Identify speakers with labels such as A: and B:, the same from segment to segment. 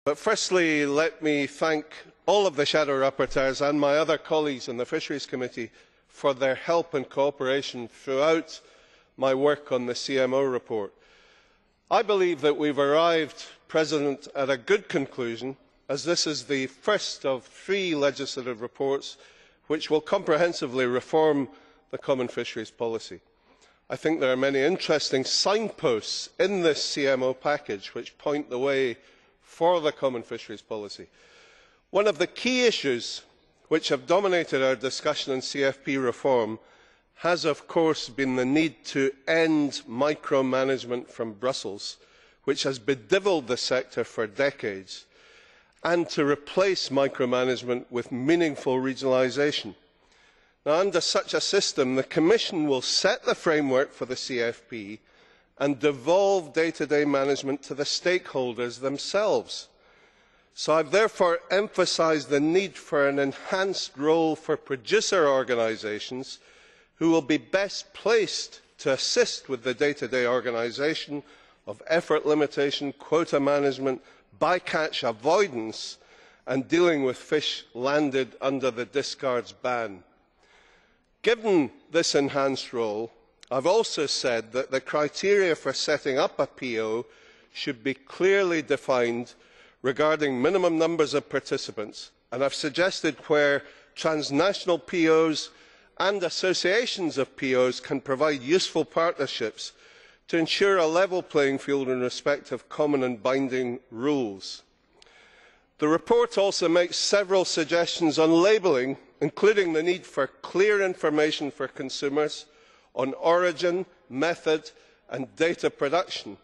A: But firstly, let me thank all of the shadow rapporteurs and my other colleagues in the Fisheries Committee for their help and cooperation throughout my work on the CMO report. I believe that we have arrived, President, at a good conclusion, as this is the first of 3 legislative reports which will comprehensively reform the common fisheries policy. I think there are many interesting signposts in this CMO package which point the way for the common fisheries policy. One of the key issues which have dominated our discussion on CFP reform has, of course, been the need to end micromanagement from Brussels, which has bedevilled the sector for decades, and to replace micromanagement with meaningful regionalisation. Now, under such a system, the Commission will set the framework for the CFP and devolve day-to-day management to the stakeholders themselves. So I have therefore emphasised the need for an enhanced role for producer organisations who will be best placed to assist with the day-to-day organisation of effort limitation, quota management, bycatch avoidance and dealing with fish landed under the discards ban. Given this enhanced role, I have also said that the criteria for setting up a PO should be clearly defined regarding minimum numbers of participants, and I have suggested where transnational POs and associations of POs can provide useful partnerships to ensure a level playing field in respect of common and binding rules. The report also makes several suggestions on labelling, including the need for clear information for consumers on origin, method and data production.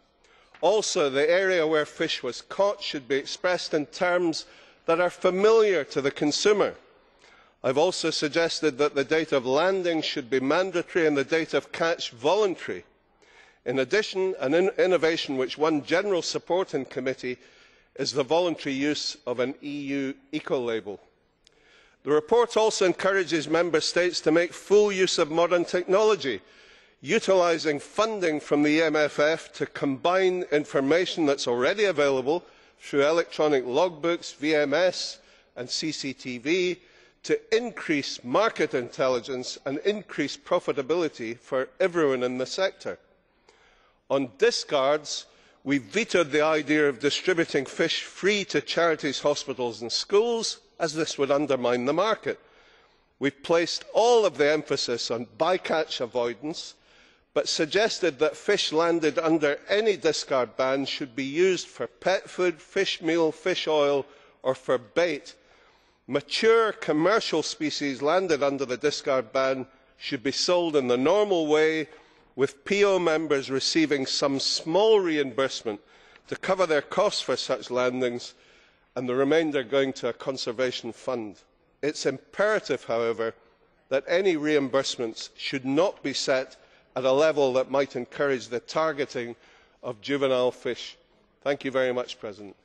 A: Also, the area where fish was caught should be expressed in terms that are familiar to the consumer. I have also suggested that the date of landing should be mandatory and the date of catch voluntary. In addition, an innovation which won general support in committee is the voluntary use of an EU eco-label. The report also encourages Member States to make full use of modern technology, utilising funding from the EMFF to combine information that is already available through electronic logbooks, VMS and CCTV to increase market intelligence and increase profitability for everyone in the sector. On discards, we vetoed the idea of distributing fish free to charities, hospitals and schools, as this would undermine the market. We have placed all of the emphasis on bycatch avoidance, but suggested that fish landed under any discard ban should be used for pet food, fish meal, fish oil or for bait. Mature commercial species landed under the discard ban should be sold in the normal way, with PO members receiving some small reimbursement to cover their costs for such landings and the remainder going to a conservation fund. It is imperative, however, that any reimbursements should not be set at a level that might encourage the targeting of juvenile fish. Thank you very much, President.